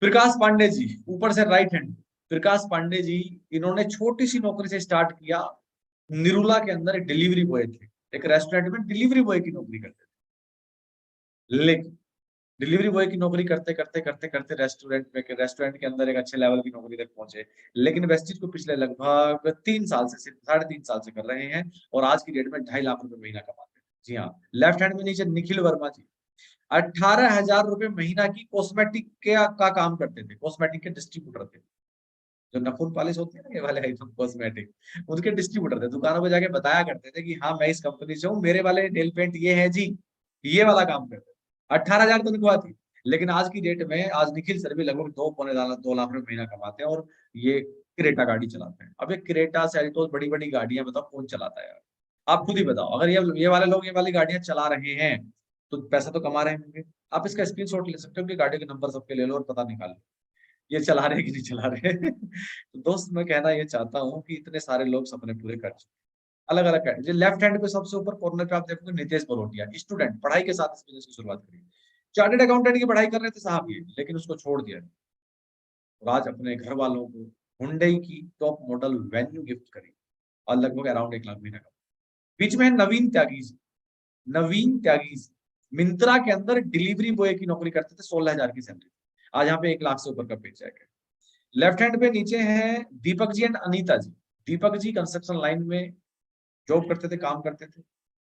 प्रकाश पांडे जी, ऊपर से राइट हैंड, प्रकाश पांडे जी, इन्होंने छोटी-सी नौकरी से स्टार्ट किया। निरूला के अंदर एक डिलीवरी बॉय थे। एक रेस्टोरेंट में डिलीवरी बॉय की नौकरी करते थे। लेकिन डिलीवरी बॉय की नौकरी करते रेस्टोरेंट के अंदर एक अच्छे लेवल की नौकरी तक पहुँचे। लेकिन वेस्टीज को पिछले लगभग 3 साल से सिर्फ 3.5 साल से कर रहे हैं और आज की डेट में 2.5 लाख रुपए महीना कमाते हैं। जी हाँ, लेफ्ट हैंड में नीचे निखिल वर्मा जी, 18,000 रुपए महीना की कॉस्मेटिक के का काम करते थे। कॉस्मेटिक के डिस्ट्रीब्यूटर थे। जो नाखून पॉलिश होती है ना, ये वाले आइटम कॉस्मेटिक, उनके डिस्ट्रीब्यूटर थे। दुकानों पे जाके बताया करते थे कि हाँ, मैं इस कंपनी से हूँ, मेरे वाले नेल पेंट ये है जी, ये वाला काम करते थे। 18,000 तनख्वाह थी। लेकिन आज की डेट में आज निखिल सर भी लगभग 2 पौने 2 लाख रुपए महीना कमाते हैं और ये क्रेटा गाड़ी चलाते हैं। अब ये क्रेटा, सेल्टोस बड़ी-बड़ी गाड़ियाँ बताओ कौन चलाता है यार? आप खुद ही बताओ। अगर ये वाले लोग ये वाली गाड़ियाँ चला रहे हैं, तो पैसा तो कमा रहे होंगे। आप इसका स्क्रीनशॉट ले सकते हो, उनकी गाड़ी के नंबर सबके ले लो और पता निकाल लो। ये चला रहे हैं कि नहीं चला रहे। तो दोस्त मैं कहना ये चाहता हूँ कि इतने सारे लोग सपने पूरे कर चुके हैं। अलग-अलग कैटेगरी, लेफ्ट हैंड पे सबसे ऊपर कॉर्नर पे आप देखोगे नितेश बरोटिया, स्टूडेंट पढ़ाई के साथ इस बिज़नेस की शुरुआत करी। चार्टर्ड अकाउंटेंट की पढ़ाई कर रहे थे साहब ये, लेकिन उसको छोड़ दिया और आज अपने घर वालों को हुंडई की टॉप मॉडल वेन्यू गिफ्ट करी और लगभग अराउंड 1 लाख महीने का। बीच में है नवीन त्यागी जी। नवीन त्यागी जी, मिंत्रा के अंदर डिलीवरी बॉय की नौकरी करते थे, 16,000 की सैलरी। आज यहाँ पे 1 लाख से ऊपर का पे चेक है। लेफ्ट हैंड पे नीचे हैं Deepak ji and Anita ji. Deepak ji construction line में जॉब करते थे, काम करते थे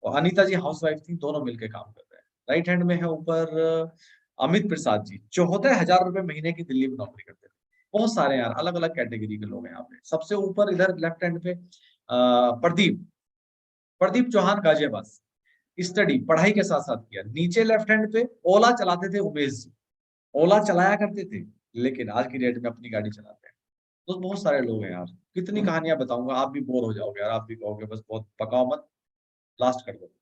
और अनीता जी हाउसवाइफ थी, दोनों मिलके काम कर रहे हैं। राइट हैंड में है ऊपर अमित प्रसाद जी, 14,000 रुपए महीने की दिल्ली में नौकरी करते थे। बहुत सारे यार अलग-अलग कैटेगरी के लोग हैं यहाँ पे। सबसे ऊपर इधर लेफ्ट हैंड पे प्रदीप, प्रदीप चौहान गाजियाबाद, स्टडी पढ़ाई के साथ साथ किया। नीचे लेफ्ट हैंड पे ओला चलाते थे उमेश जी, ओला चलाया करते थे, लेकिन आज की डेट में अपनी गाड़ी चलाते हैं। तो बहुत सारे लोग हैं यार, कितनी कहानियां बताऊंगा, आप भी बोर हो जाओगे यार, आप भी कहोगे बस बहुत पकाओ मत, लास्ट कर दो।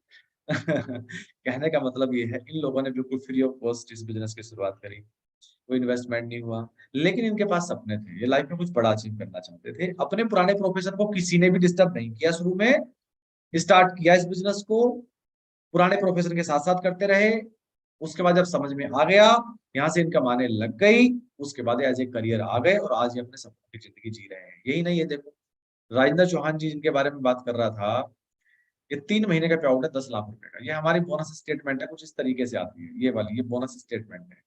कहने का मतलब ये है, इन लोगों ने बिल्कुल फ्री ऑफ कॉस्ट इस बिजनेस की शुरुआत करी, कोई इन्वेस्टमेंट नहीं हुआ, लेकिन इनके पास सपने थे, ये लाइफ में कुछ बड़ा अचीव करना चाहते थे। अपने पुराने प्रोफेशन को किसी ने भी डिस्टर्ब नहीं किया, शुरू में स्टार्ट किया इस बिजनेस को, पुराने प्रोफेशन के साथ साथ करते रहे। उसके बाद जब समझ में आ गया, यहाँ से इनकम आने लग गई, उसके बाद एज ए करियर आ गए और आज ये अपने सपनों की जिंदगी जी रहे हैं। यही नहीं, ये देखो राजेंद्र चौहान जी जिनके बारे में बात कर रहा था, ये 3 महीने का पे आउट है 10 लाख रुपए का। ये हमारी बोनस स्टेटमेंट है, कुछ इस तरीके से आती है ये वाली, ये बोनस स्टेटमेंट है।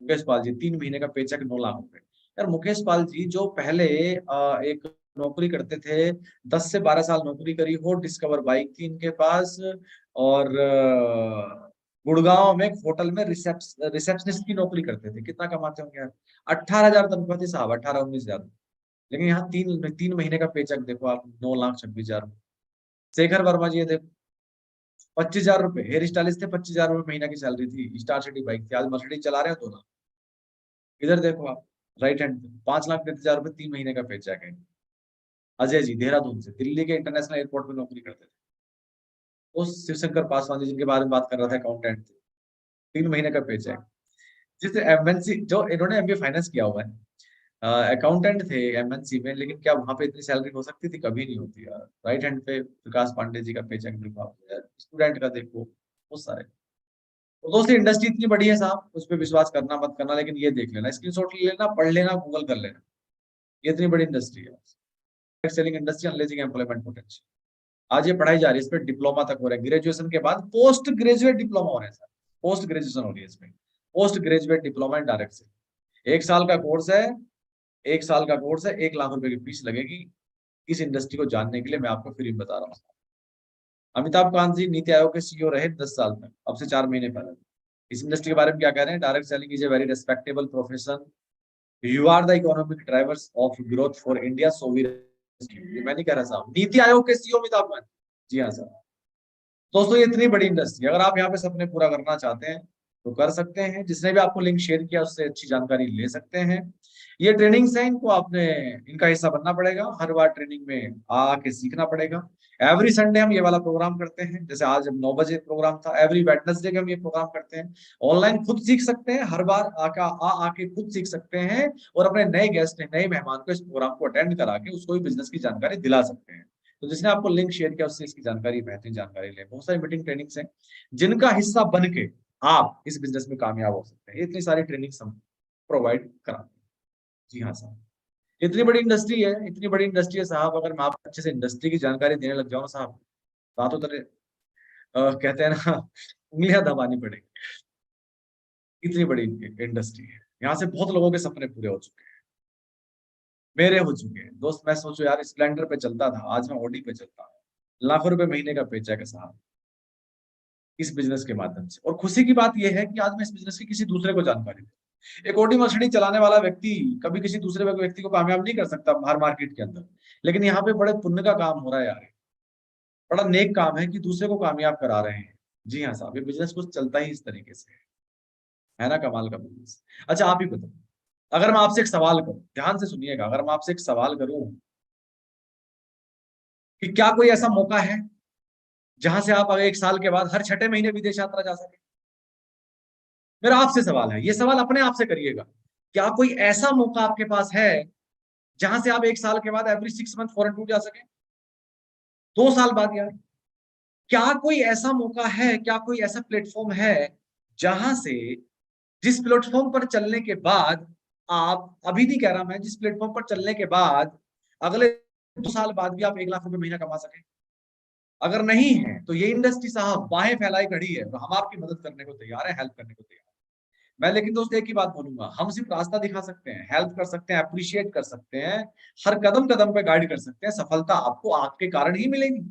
मुकेश पाल जी 3 महीने का पेचेक 9 लाख रुपए। यार मुकेश पाल जी जो पहले एक नौकरी करते थे, 10 से 12 साल नौकरी करी हो, डिस्कवर बाइक थी इनके पास, और गुड़गांव में एक होटल में रिसेप्शनिस्ट की नौकरी करते थे। कितना कमाते होंगे यार, 18,000 तनख्वाह थी साहब, 18-19 हजार। लेकिन यहाँ तीन तीन महीने का पेचेक देखो आप, 9,26,000। शेखर वर्मा जी ये देखो, 25,000 रुपए, हेयर स्टाइलिस्ट थे, 25,000 रुपए महीना की सैलरी थी, स्टार सिटी बाइक थी, आज मर्सिडीज चला रहे हो 2 लाख। इधर देखो आप, राइट हैंड पे 5,35,000 रुपए 3 महीने का पेचेक है। अजय जी देहरादून से दिल्ली के इंटरनेशनल एयरपोर्ट में नौकरी करते थे। उस शिवशंकर पासवान जी जिनके बारे में बात कर रहा था, अकाउंटेंट थे, 3 महीने का पेचेक। जिस एमएनसी, जो इन्होंने एमबीए फाइनेंस किया हुआ है, अकाउंटेंट थे एमएनसी में, लेकिन क्या वहां पे इतनी सैलरी हो सकती थी? कभी नहीं होती यार। राइट हैंड पे विकास पांडे जी का पेचेक देखो आप, स्टूडेंट का देखो, बहुत सारे। तो दोस्तों इंडस्ट्री इतनी बड़ी है साहब, उस पर विश्वास करना मत करना, लेकिन ये देख लेना, स्क्रीनशॉट ले लेना, पढ़ लेना, गूगल कर लेना, ये इतनी बड़ी इंडस्ट्री है। Selling industry, unleashing employment potential. आज ये पढ़ाई जा रही है, इस पर डिप्लोमा तक हो रहा है, ग्रेजुएशन के बाद पोस्ट ग्रेजुएट डिप्लोमा हो रहा है सर, पोस्ट ग्रेजुएशन हो रही है इसमें, post graduate diploma in direct से। 1 साल का कोर्स है, 1 साल का कोर्स है, 1 लाख रुपए की फीस लगेगी। इस इंडस्ट्री को जानने के लिए मैं आपको फ्री में बता रहा हूँ। अमिताभ कांत जी नीति आयोग के सीईओ रहे 10 साल तक, अब से 4 महीने पहले। इस इंडस्ट्री के बारे में क्या कह रहे हैं? Direct selling is a very respectable profession, you are the economic drivers of growth for India, so we rescue. ये मैं नहीं कह रहा साहब, नीति आयोग के सीईओ अमिताभ कांत। जी हाँ सर। दोस्तों ये इतनी बड़ी इंडस्ट्री, अगर आप यहाँ पे सपने पूरा करना चाहते हैं तो कर सकते हैं। जिसने भी आपको लिंक शेयर किया उससे अच्छी जानकारी ले सकते हैं। ये ट्रेनिंग्स हैं, इनको आपने इनका हिस्सा बनना पड़ेगा, हर बार ट्रेनिंग में आके सीखना पड़ेगा। एवरी संडे हम ये वाला प्रोग्राम करते हैं, जैसे आज 9 बजे प्रोग्राम था, एवरी वेडनेसडे हम ये प्रोग्राम करते हैं। ऑनलाइन खुद सीख सकते हैं, हर बार आके खुद सीख सकते हैं, और अपने नए गेस्ट, नए मेहमान को इस प्रोग्राम को अटेंड करा के उसको भी बिजनेस की जानकारी दिला सकते हैं। तो जिसने आपको लिंक शेयर किया उससे इसकी जानकारी, बेहतरीन जानकारी ले। बहुत सारी मीटिंग ट्रेनिंग्स हैं जिनका हिस्सा बन के आप इस बिजनेस में कामयाब हो सकते हैं। इतनी सारी ट्रेनिंग्स हम प्रोवाइड कराते हैं। जी हाँ साहब, इतनी बड़ी इंडस्ट्री है, इतनी बड़ी इंडस्ट्री है साहब, अगर मैं आपको अच्छे से इंडस्ट्री की जानकारी देने लग जाऊँ साहब, बातों तरह कहते हैं ना, उंगलियां दबानी पड़ेगी। इतनी बड़ी इंडस्ट्री है, यहाँ से बहुत लोगों के सपने पूरे हो चुके हैं, मेरे हो चुके हैं। दोस्त मैं सोचो यार, स्प्लेंडर पे चलता था, आज मैं ऑडी पे चलता हूँ, लाखों रुपए महीने का पेचेक है साहब, इस बिजनेस के माध्यम से। और खुशी की बात यह है कि आज मैं इस बिजनेस की किसी दूसरे को जानकारी दूं। एक ऑडी मर्सिडीज चलाने वाला व्यक्ति कभी किसी दूसरे व्यक्ति को कामयाब नहीं कर सकता बाहर मार्केट के अंदर, लेकिन यहाँ पे बड़े पुण्य का काम हो रहा है यार, बड़ा नेक काम है कि दूसरे को कामयाब करा रहे हैं। जी हाँ साहब, ये बिजनेस कुछ चलता ही इस तरीके से है ना, कमाल का बिजनेस। अच्छा आप ही बताओ, अगर मैं आपसे एक सवाल करूं, ध्यान से सुनिएगा, अगर मैं आपसे एक सवाल करूं कि क्या कोई ऐसा मौका है जहां से आप अगर 1 साल के बाद हर 6 महीने विदेश यात्रा जा सके? मेरा आपसे सवाल है, ये सवाल अपने आप से करिएगा, क्या कोई ऐसा मौका आपके पास है जहां से आप 1 साल के बाद एवरी 6 मंथ फॉरेन टूर जा सके? 2 साल बाद यार, क्या कोई ऐसा मौका है, क्या कोई ऐसा प्लेटफॉर्म है जहां से, जिस प्लेटफॉर्म पर चलने के बाद आप, अभी नहीं कह रहा मैं, जिस प्लेटफॉर्म पर चलने के बाद अगले 2 साल बाद भी आप 1 लाख रुपए महीना कमा सके? अगर नहीं है तो ये इंडस्ट्री साहब बाहें फैलाई खड़ी है, तो हम आपकी मदद करने को तैयार है, हेल्प करने को तैयार है। मैं लेकिन दोस्त एक ही बात बोलूंगा, हम सिर्फ रास्ता दिखा सकते हैं, हेल्प कर सकते हैं, अप्रिशिएट कर सकते हैं, हर कदम कदम पे गाइड कर सकते हैं। सफलता आपको आपके कारण ही मिलेगी।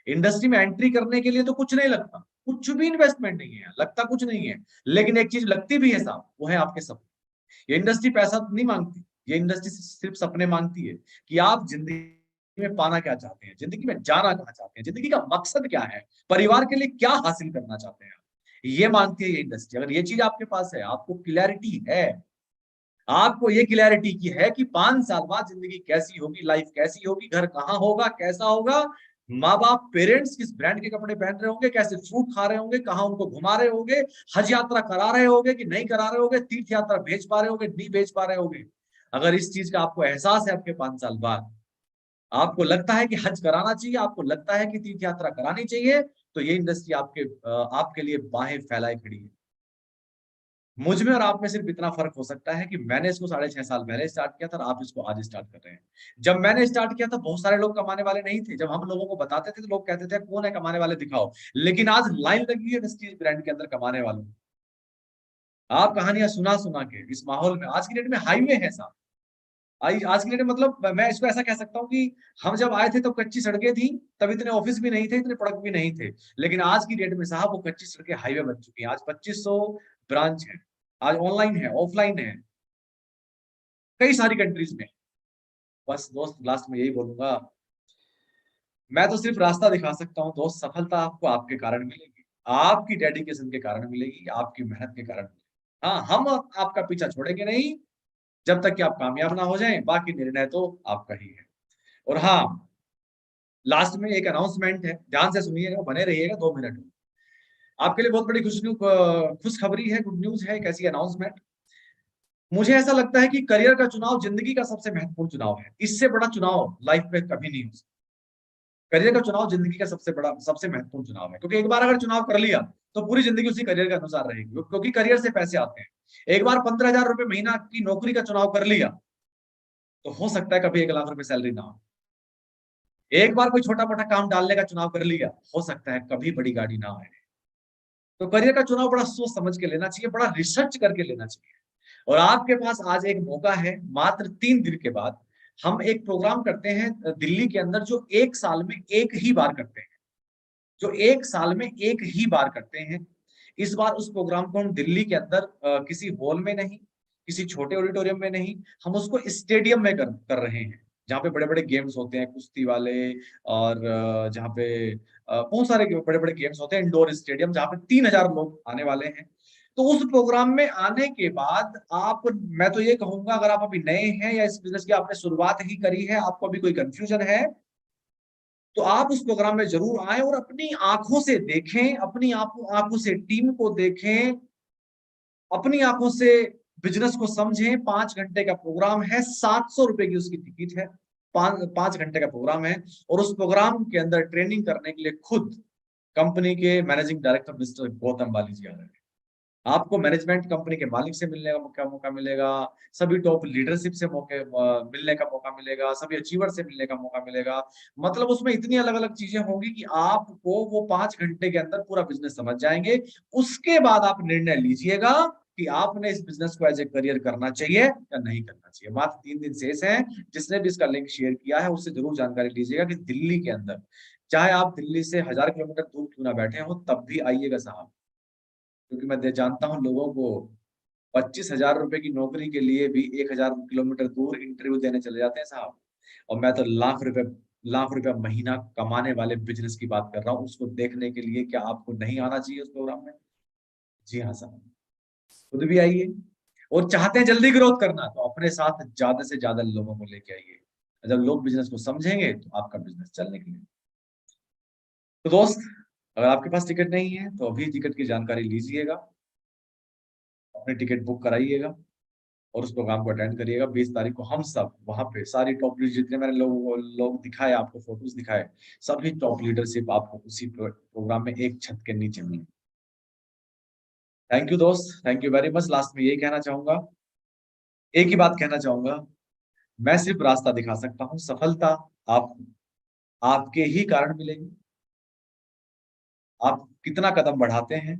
इंडस्ट्री में एंट्री करने के लिए तो कुछ नहीं लगता, कुछ भी इन्वेस्टमेंट नहीं है, लगता कुछ नहीं है, लेकिन एक चीज लगती भी है साहब, वो है आपके सपने। ये इंडस्ट्री पैसा नहीं मांगती, ये इंडस्ट्री सिर्फ सपने मांगती है कि आप जिंदगी में पाना क्या चाहते हैं, जिंदगी में जाना कहाँ चाहते हैं, जिंदगी का मकसद क्या है, परिवार के लिए क्या हासिल करना चाहते हैं, ये मांगती है ये इंडस्ट्री। अगर ये चीज आपके पास है, आपको क्लैरिटी है, आपको ये क्लैरिटी की है कि 5 साल बाद जिंदगी कैसी होगी, लाइफ कैसी होगी, घर कहाँ होगा, कैसा होगा, माँ बाप पेरेंट्स किस ब्रांड के कपड़े पहन रहे होंगे, कैसे फ्रूट खा रहे होंगे, कहाँ उनको घुमा रहे होंगे, हज यात्रा करा रहे होंगे कि नहीं करा रहे होंगे, तीर्थ यात्रा भेज पा रहे होंगे नहीं भेज पा रहे होंगे, अगर इस चीज का आपको एहसास है आपके 5 साल बाद, आपको लगता है कि हज कराना चाहिए, आपको लगता है कि तीर्थ यात्रा करानी चाहिए, तो ये इंडस्ट्री आपके लिए बाहें फैलाए खड़ी है। मुझ में और आप में सिर्फ इतना फर्क हो सकता है कि मैंने इसको 6.5 साल पहले स्टार्ट किया था और आप इसको आज स्टार्ट कर रहे हैं। जब मैंने स्टार्ट किया था बहुत सारे लोग कमाने वाले नहीं थे। जब हम लोगों को बताते थे तो लोग कहते थे कौन है कमाने वाले दिखाओ। लेकिन आज लाइन लगी है वेस्टीज ब्रांड के अंदर कमाने वालों। आप कहानियां सुना सुना के इस माहौल में आज की डेट में हाईवे है साहब। आज की डेट में मतलब मैं इसको ऐसा कह सकता हूँ कि हम जब आए थे तब कच्ची सड़कें थी, तब इतने ऑफिस भी नहीं थे, इतने प्रोडक्ट भी नहीं थे। लेकिन आज की डेट में साहब वो कच्ची सड़कें हाईवे बन चुकी हैं। आज 2500 ब्रांच है, आज ऑनलाइन है, ऑफलाइन है, कई सारी कंट्रीज में। बस दोस्त लास्ट में यही बोलूंगा, मैं तो सिर्फ रास्ता दिखा सकता हूँ दोस्त। सफलता आपको आपके कारण मिलेगी, आपकी डेडिकेशन के कारण मिलेगी, आपकी मेहनत के कारण मिलेगी। हाँ, हम आपका पीछा छोड़ेंगे नहीं जब तक कि आप कामयाब ना हो जाएं। बाकी निर्णय तो आपका ही है। और हाँ, लास्ट में एक अनाउंसमेंट है, ध्यान से सुनिएगा, बने रहिएगा 2 मिनट में। आपके लिए बहुत बड़ी खुशखबरी है, गुड न्यूज है, एक ऐसी अनाउंसमेंट। मुझे ऐसा लगता है कि करियर का चुनाव जिंदगी का सबसे महत्वपूर्ण चुनाव है। इससे बड़ा चुनाव लाइफ में कभी नहीं हो सकता। करियर का चुनाव जिंदगी का सबसे महत्वपूर्ण चुनाव है, क्योंकि एक बार अगर चुनाव कर लिया तो पूरी जिंदगी उसी करियर के अनुसार रहेगी, क्योंकि करियर से पैसे आते हैं। एक बार 15,000 रुपए महीना की नौकरी का चुनाव कर लिया तो हो सकता है कभी 1 लाख रुपए सैलरी ना हो। एक बार कोई छोटा मोटा काम डालने का चुनाव कर लिया, हो सकता है कभी बड़ी गाड़ी ना आए। तो करियर का चुनाव बड़ा सोच समझ के लेना चाहिए, बड़ा रिसर्च करके लेना चाहिए। और आपके पास आज एक मौका है, मात्र 3 दिन के बाद हम एक प्रोग्राम करते हैं दिल्ली के अंदर, जो 1 साल में एक ही बार करते हैं, जो 1 साल में एक ही बार करते हैं। इस बार उस प्रोग्राम को हम दिल्ली के अंदर किसी हॉल में नहीं, किसी छोटे ऑडिटोरियम में नहीं, हम उसको स्टेडियम में कर रहे हैं, जहाँ पे बड़े बड़े गेम्स होते हैं, कुश्ती वाले, और जहाँ पे बहुत सारे बड़े बड़े गेम्स होते हैं, इंडोर स्टेडियम जहाँ पे 3,000 लोग आने वाले हैं। तो उस प्रोग्राम में आने के बाद आप, मैं तो ये कहूंगा, अगर आप अभी नए हैं या इस बिजनेस की आपने शुरुआत ही करी है, आपको अभी कोई कंफ्यूजन है, तो आप उस प्रोग्राम में जरूर आए और अपनी आंखों से देखें, अपनी आंखों से टीम को देखें, अपनी आंखों से बिजनेस को समझें। 5 घंटे का प्रोग्राम है, 700 रुपए की उसकी टिकट है। 5 घंटे का प्रोग्राम है, और उस प्रोग्राम के अंदर ट्रेनिंग करने के लिए खुद कंपनी के मैनेजिंग डायरेक्टर मिस्टर गौतम बाली जी आ रहे हैं। आपको मैनेजमेंट कंपनी के मालिक से मिलने का मौका मिलेगा, सभी टॉप लीडरशिप से मिलने का मौका मिलेगा, सभी अचीवर से मिलने का मौका मिलेगा। मतलब उसमें इतनी अलग अलग चीजें होंगी कि आपको वो 5 घंटे के अंदर पूरा बिजनेस समझ जाएंगे। उसके बाद आप निर्णय लीजिएगा कि आपने इस बिजनेस को एज ए करियर करना चाहिए या नहीं करना चाहिए। मात्र 3 दिन शेष हैं। जिसने भी इसका लिंक शेयर किया है उससे जरूर जानकारी लीजिएगा कि दिल्ली के अंदर, चाहे आप दिल्ली से 1000 किलोमीटर दूर क्यों ना बैठे हो, तब भी आइएगा साहब। क्योंकि मैं जानता हूँ लोगों को 25,000 रुपए की नौकरी के लिए भी 1,000 किलोमीटर दूर इंटरव्यू देने चले जाते हैं साहब। और मैं तो लाख रुपए महीना कमाने वाले बिजनेस की बात कर रहा हूँ, उसको देखने के लिए क्या आपको नहीं आना चाहिए उस प्रोग्राम में? जी हाँ साहब, खुद भी आइए। और चाहते हैं जल्दी ग्रोथ करना, तो अपने साथ ज्यादा से ज्यादा लोगों को लेके आइए। जब लोग बिजनेस को समझेंगे तो आपका बिजनेस चलने के लिए। तो दोस्त, अगर आपके पास टिकट नहीं है तो अभी टिकट की जानकारी लीजिएगा, अपने टिकट बुक कराइएगा और उस प्रोग्राम को अटेंड करिएगा। 20 तारीख को हम सब वहां पे, सारी टॉप लीडर जितने मैंने लोग दिखाए, आपको फोटोज दिखाए, सभी टॉप लीडरशिप आपको उसी प्रोग्राम में एक छत के नीचे मिले। थैंक यू दोस्त, thank you very much. Last में यही कहना चाहूंगा, एक ही बात कहना चाहूंगा, मैं सिर्फ रास्ता दिखा सकता हूँ। सफलता आप आपके ही कारण मिलेगी। आप कितना कदम बढ़ाते हैं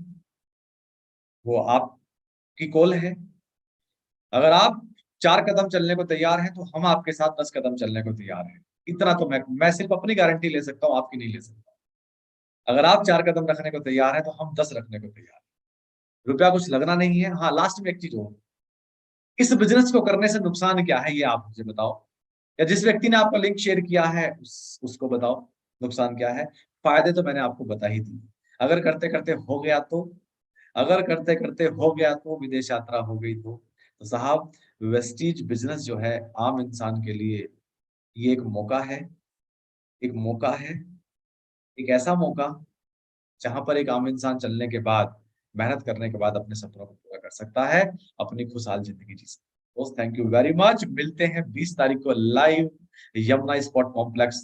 वो आपकी कॉल है। अगर आप 4 कदम चलने को तैयार हैं तो हम आपके साथ 10 कदम चलने को तैयार हैं। इतना तो मैं सिर्फ अपनी गारंटी ले सकता हूँ, आपकी नहीं ले सकता। अगर आप 4 कदम रखने को तैयार हैं तो हम 10 रखने को तैयार हैं। रुपया कुछ लगना नहीं है। हाँ, लास्ट में एक चीज हो, इस बिजनेस को करने से नुकसान क्या है ये आप मुझे बताओ। या जिस व्यक्ति ने आपका लिंक शेयर किया है उसको बताओ नुकसान क्या है। फायदे तो मैंने आपको बता ही दिए। अगर करते करते हो गया तो, अगर करते करते हो गया तो, विदेश यात्रा हो गई तो साहब वेस्टीज बिजनेस जो है आम इंसान के लिए ये एक मौका है, एक मौका है, एक ऐसा मौका जहां पर एक आम इंसान चलने के बाद, मेहनत करने के बाद अपने सपनों को पूरा कर सकता है, अपनी खुशहाल जिंदगी जी सकता है। दोस्त थैंक यू वेरी मच। मिलते हैं 20 तारीख को लाइव यमुना स्पोर्ट कॉम्प्लेक्स